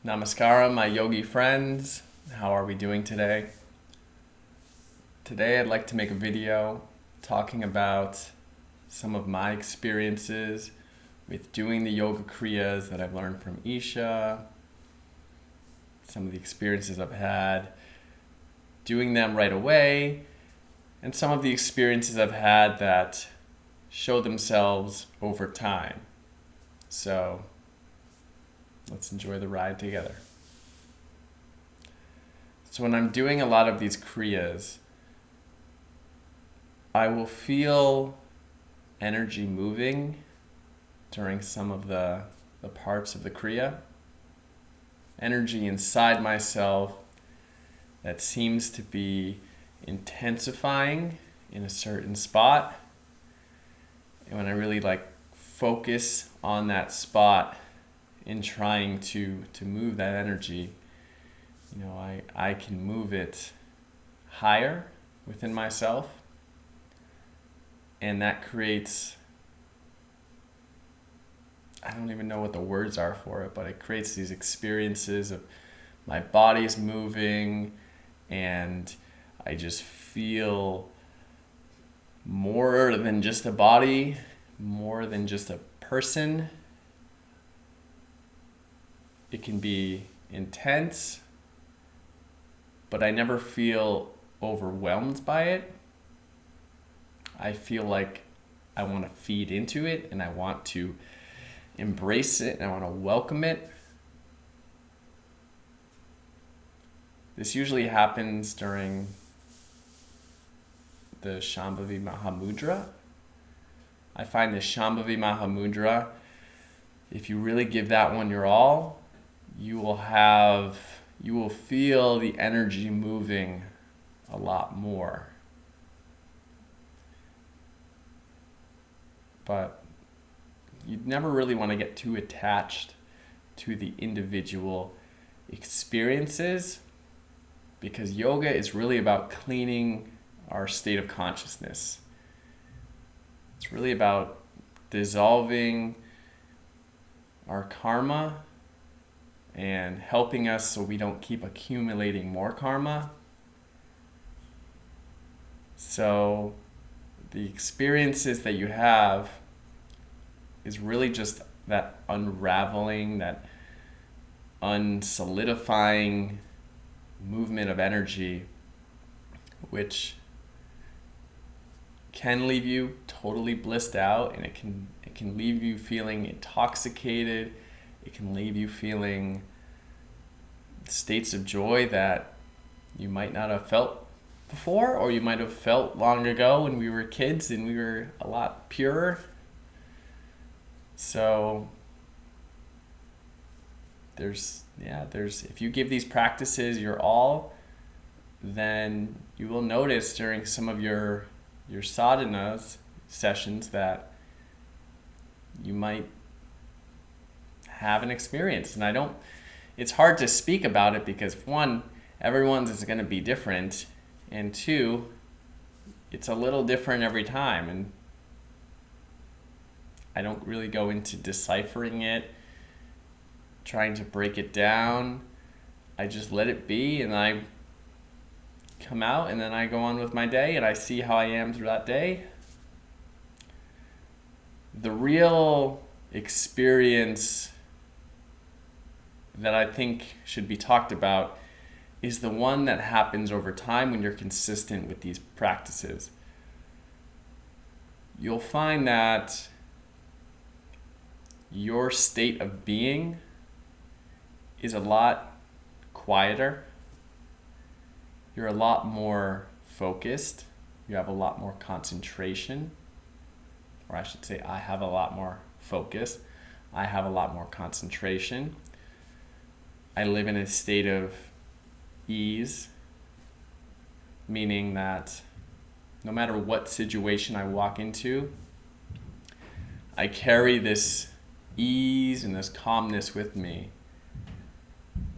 Namaskaram, my yogi friends. How are we doing today? Today I'd like to make a video talking about some of my experiences with doing the yoga kriyas that I've learned from Isha, some of the experiences I've had doing them right away, and some of the experiences I've had that show themselves over time. So let's enjoy the ride together. So when I'm doing a lot of these kriyas, I will feel energy moving during some of the parts of the kriya. Energy inside myself that seems to be intensifying in a certain spot. And when I really focus on that spot in trying to move that energy, I can move it higher within myself, and that creates, I don't even know what the words are for it, but it creates these experiences of my body's moving and I just feel more than just a body, more than just a person. It can be intense, but I never feel overwhelmed by it. I feel like I want to feed into it and I want to embrace it and I want to welcome it. This usually happens during the Shambhavi Mahamudra. I find the Shambhavi Mahamudra, if you really give that one your all, you will feel the energy moving a lot more. But you never really want to get too attached to the individual experiences, because yoga is really about cleaning our state of consciousness. It's really about dissolving our karma and helping us so we don't keep accumulating more karma. So the experiences that you have is really just that unraveling, that unsolidifying movement of energy, which can leave you totally blissed out, and it can leave you feeling intoxicated. It can leave you feeling states of joy that you might not have felt before, or you might have felt long ago when we were kids and we were a lot purer. So there's if you give these practices your all, then you will notice during some of your sadhanas sessions that you might have an experience. And it's hard to speak about it because, one, everyone's is going to be different, and two, it's a little different every time, and I don't really go into deciphering it, trying to break it down. I just let it be, and I come out, and then I go on with my day, and I see how I am through that day. The real experience that I think should be talked about is the one that happens over time when you're consistent with these practices. You'll find that your state of being is a lot quieter. You're a lot more focused. You have a lot more concentration. Or I should say, I have a lot more focus. I have a lot more concentration. I live in a state of ease, meaning that no matter what situation I walk into, I carry this ease and this calmness with me.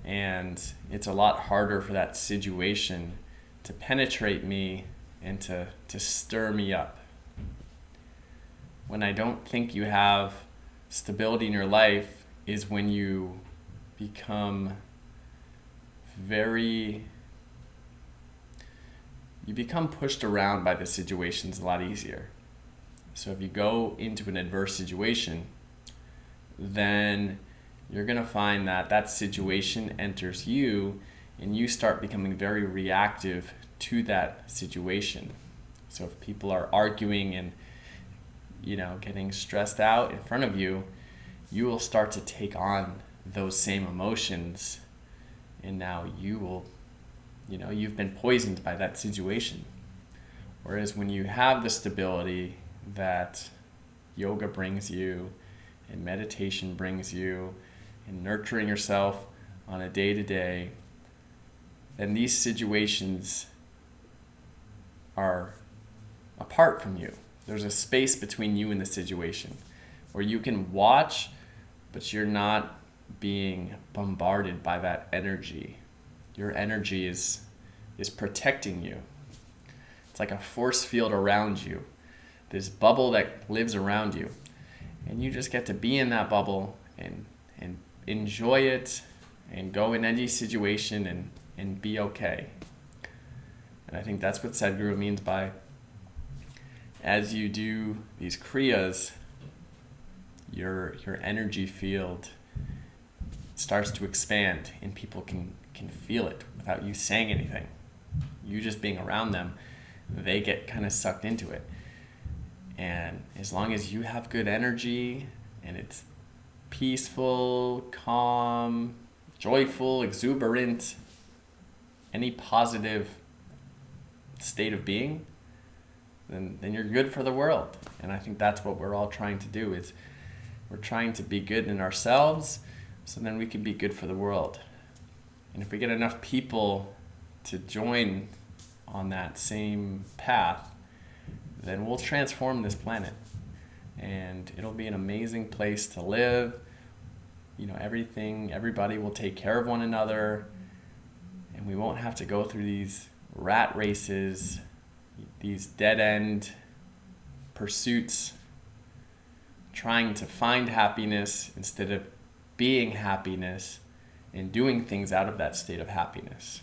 And it's a lot harder for that situation to penetrate me and to stir me up. When I don't think you have stability in your life is when you become very, you become pushed around by the situations a lot easier. So if you go into an adverse situation, then you're going to find that that situation enters you and you start becoming very reactive to that situation. So if people are arguing and, getting stressed out in front of you, you will start to take on those same emotions, and now you've been poisoned by that situation. Whereas when you have the stability that yoga brings you and meditation brings you and nurturing yourself on a day-to-day, then these situations are apart from you. There's a space between you and the situation where you can watch, but you're not being bombarded by that energy. Your energy is protecting you. It's like a force field around you, this bubble that lives around you. And you just get to be in that bubble and enjoy it and go in any situation and be okay. And I think that's what Sadhguru means by, as you do these kriyas, your energy field starts to expand and people can feel it without you saying anything. You just being around them, they get kind of sucked into it. And as long as you have good energy and it's peaceful, calm, joyful, exuberant, any positive state of being, then you're good for the world. And I think that's what we're all trying to do, is we're trying to be good in ourselves so then we can be good for the world. And if we get enough people to join on that same path, then we'll transform this planet. And it'll be an amazing place to live. Everybody will take care of one another, and we won't have to go through these rat races, these dead-end pursuits, trying to find happiness instead of being happiness and doing things out of that state of happiness.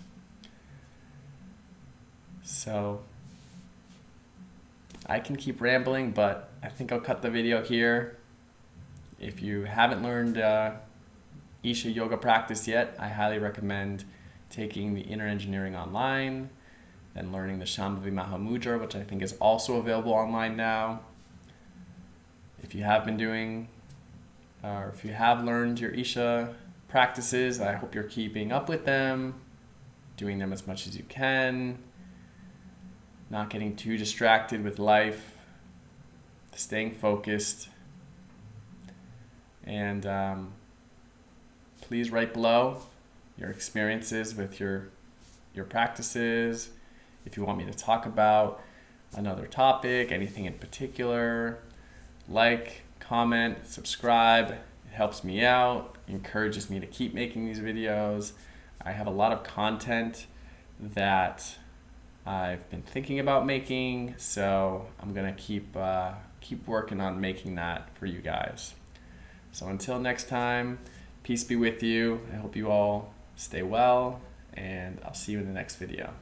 So I can keep rambling, but I think I'll cut the video here. If you haven't learned Isha yoga practice yet, I highly recommend taking the Inner Engineering online, then learning the Shambhavi Mahamudra, which I think is also available online now. If you have been doing, or if you have learned your Isha practices, I hope you're keeping up with them, doing them as much as you can, not getting too distracted with life, staying focused. And please write below your experiences with your practices. If you want me to talk about another topic, anything in particular, like, comment, subscribe. It helps me out, encourages me to keep making these videos. I have a lot of content that I've been thinking about making, so I'm gonna keep working on making that for you guys. So until next time, peace be with you. I hope you all stay well, and I'll see you in the next video.